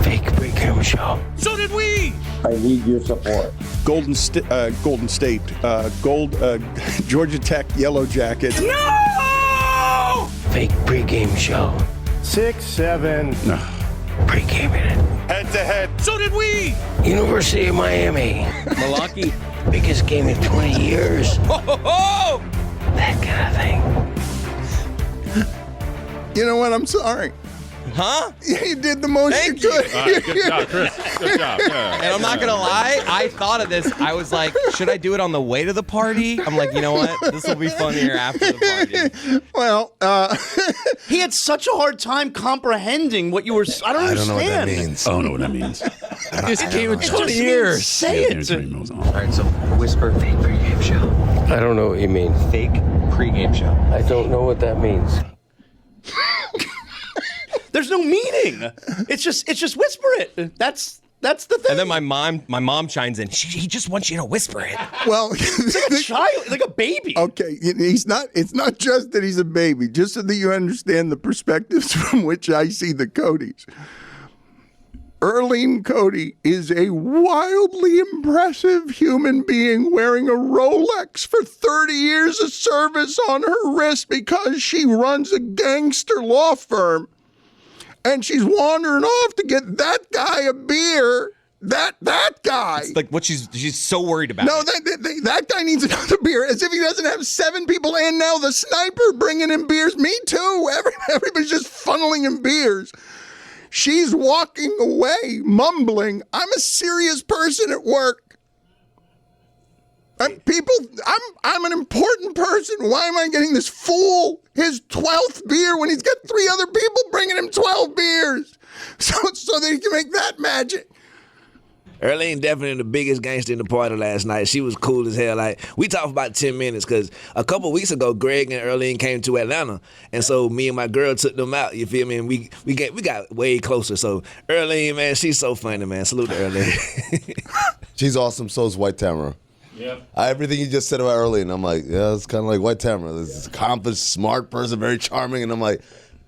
Fake pregame show. So did we. I need your support. Golden State, Georgia Tech Yellow Jackets. No. Fake pregame show. 6, 7. No. Pregame in it. Head to head. So did we. University of Miami. Milwaukee. Biggest game in 20 years. Ho. That kind of thing. You know what? I'm sorry. Huh? Yeah, you did the most Thank you could. you. All right, good job, Chris. Good job. Yeah. And I'm not gonna lie, I thought of this. I was like, should I do it on the way to the party? I'm like, you know what? This will be funnier after the party. Well, He had such a hard time comprehending what you were. I don't understand. know what that means. I don't know what that means. This game in It 20 just years. means say it. All right, so whisper fake pregame show. I don't know what you mean. Fake pregame show. I don't know what that means. There's no meaning. It's just whisper it. That's the thing. And then my mom chimes in. He just wants you to whisper it. well, It's like a child, like a baby. okay. It's not just that he's a baby. Just so that you understand the perspectives from which I see the Cotes. Erlene Cote is a wildly impressive human being wearing a Rolex for 30 years of service on her wrist because she runs a gangster law firm. And she's wandering off to get that guy a beer. That guy. It's like what she's so worried about. No, it. that guy needs another beer. As if he doesn't have 7 people and now the sniper bringing in beers. Me too. Everybody's just funneling in beers. She's walking away, mumbling, I'm a serious person at work. I'm an important person. Why am I getting this fool his 12th beer when he's got 3 other people bringing him 12 beers? So that he can make that magic. Earlene definitely the biggest gangster in the party last night. She was cool as hell. Like, we talked for about 10 minutes because a couple weeks ago, Greg and Earlene came to Atlanta, and so me and my girl took them out. You feel me? And we got way closer. So Earlene, man, she's so funny, man. Salute to Earlene. She's awesome. So is White Tamara. Yep. Everything you just said about Earlene, I'm like, yeah, it's kind of like White Tamara. This accomplished, smart person, very charming, and I'm like,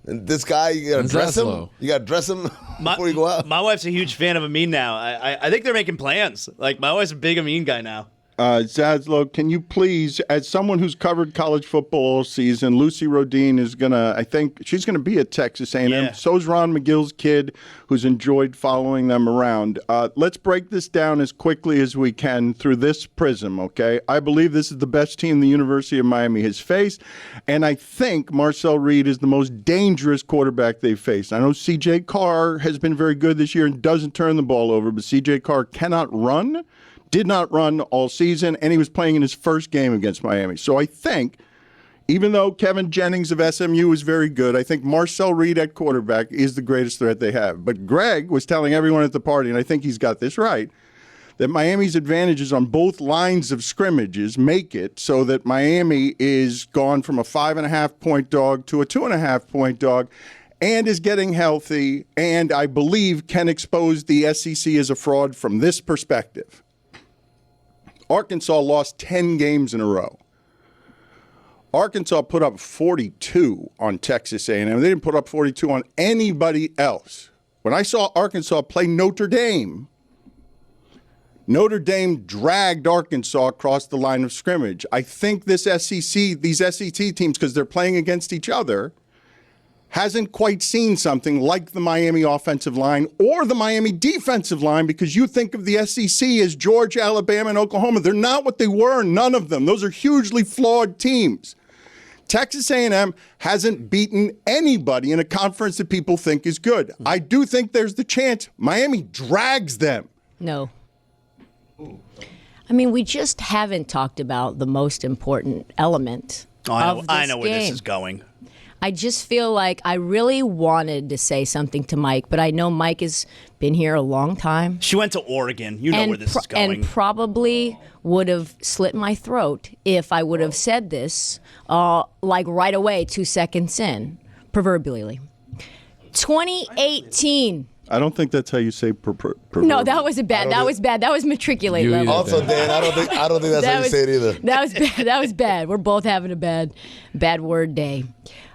and this guy, you gotta dress him. You gotta dress him before you go out. My wife's a huge fan of Amin now. I think they're making plans. Like, my wife's a big Amin guy now. Zaslow, can you please, as someone who's covered college football all season, Lucy Rodine is I think she's gonna be at Texas A&M. Yeah. So's Ron McGill's kid, who's enjoyed following them around. Let's break this down as quickly as we can through this prism, okay? I believe this is the best team the University of Miami has faced, and I think Marcel Reed is the most dangerous quarterback they've faced. I know C.J. Carr has been very good this year and doesn't turn the ball over, but C.J. Carr cannot run. Did not run all season, and he was playing in his first game against Miami. So I think, even though Kevin Jennings of SMU is very good, I think Marcel Reed at quarterback is the greatest threat they have. But Greg was telling everyone at the party, and I think he's got this right, that Miami's advantages on both lines of scrimmages make it so that Miami is gone from a 5.5-point dog to a 2.5-point dog, and is getting healthy, and I believe can expose the SEC as a fraud from this perspective. Arkansas lost 10 games in a row. Arkansas put up 42 on Texas A&M. They didn't put up 42 on anybody else. When I saw Arkansas play Notre Dame dragged Arkansas across the line of scrimmage. I think these SEC teams, because they're playing against each other, hasn't quite seen something like the Miami offensive line or the Miami defensive line, because you think of the SEC as Georgia, Alabama, and Oklahoma. They're not what they were, none of them. Those are hugely flawed teams. Texas A&M hasn't beaten anybody in a conference that people think is good. I do think there's the chance Miami drags them. No. I mean, we just haven't talked about the most important element of this I know where this game. is going. I just feel like I really wanted to say something to Mike, but I know Mike has been here a long time. She went to Oregon. You know where this is going. And probably would have slit my throat if I would have said this like right away, 2 seconds in, proverbially. 2018. I don't think that's how you say No, that was bad. That was bad. That was matriculate level. Also, Dan, I don't think that's how you say it either. That was bad. That was bad. We're both having a bad word day.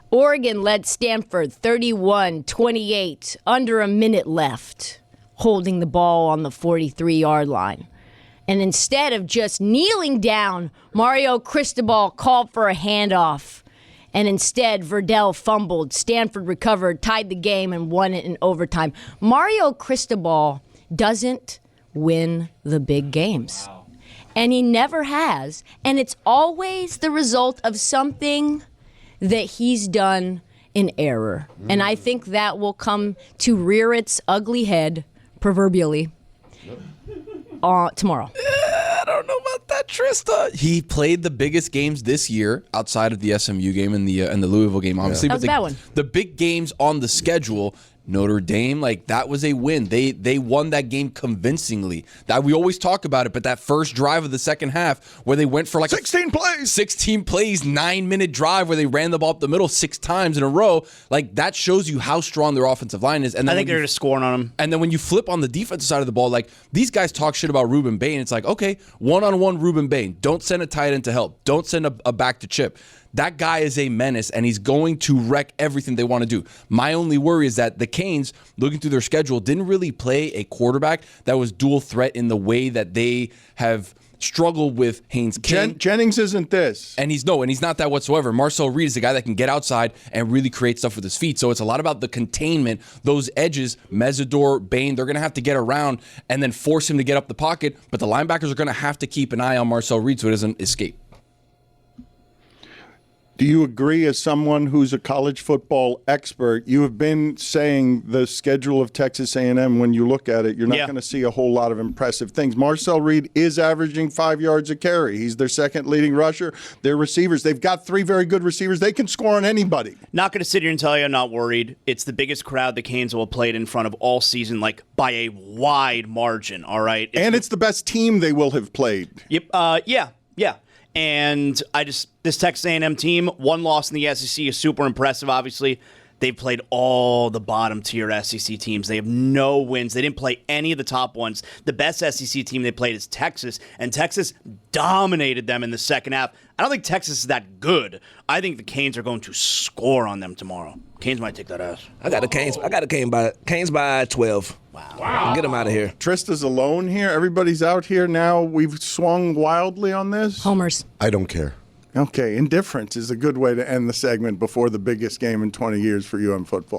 Oregon led Stanford 31-28, under a minute left, holding the ball on the 43-yard line. And instead of just kneeling down, Mario Cristobal called for a handoff. And instead, Verdell fumbled. Stanford recovered, tied the game, and won it in overtime. Mario Cristobal doesn't win the big games. Wow. And he never has. And it's always the result of something that he's done in error. And I think that will come to rear its ugly head, proverbially, tomorrow. I don't know about that, Trysta. He played the biggest games this year outside of the SMU game and the Louisville game, obviously. That was a bad one. The big games on the schedule, Notre Dame, that was a win. They won that game convincingly. That we always talk about it, but that first drive of the second half where they went for 16 plays, 9-minute drive where they ran the ball up the middle 6 times in a row, that shows you how strong their offensive line is. And then I think they're just scoring on them. And then when you flip on the defensive side of the ball, these guys talk shit about Ruben Bain. It's okay, one-on-one Ruben Bain. Don't send a tight end to help. Don't send a back to chip. That guy is a menace, and he's going to wreck everything they want to do. My only worry is that the Canes, looking through their schedule, didn't really play a quarterback that was dual threat in the way that they have struggled with Haynes King. Jennings isn't this. And he's not that whatsoever. Marcel Reed is a guy that can get outside and really create stuff with his feet. So it's a lot about the containment. Those edges, Mesidor, Bain, they're going to have to get around and then force him to get up the pocket. But the linebackers are going to have to keep an eye on Marcel Reed so he doesn't escape. Do you agree, as someone who's a college football expert, you have been saying the schedule of Texas A&M, when you look at it, you're not going to see a whole lot of impressive things. Marcel Reed is averaging 5 yards a carry. He's their second leading rusher. Their receivers, they've got 3 very good receivers. They can score on anybody. Not going to sit here and tell you I'm not worried. It's the biggest crowd the Canes will have played in front of all season, like by a wide margin, all right? It's the best team they will have played. Yep. Yeah. And this Texas A&M team, one loss in the SEC is super impressive, obviously. They've played all the bottom-tier SEC teams. They have no wins. They didn't play any of the top ones. The best SEC team they played is Texas, and Texas dominated them in the second half. I don't think Texas is that good. I think the Canes are going to score on them tomorrow. Canes might take that ass. I got the Canes by 12. Wow. Get them out of here. Trista's alone here. Everybody's out here now. We've swung wildly on this. Homers. I don't care. Okay, indifference is a good way to end the segment before the biggest game in 20 years for UM football.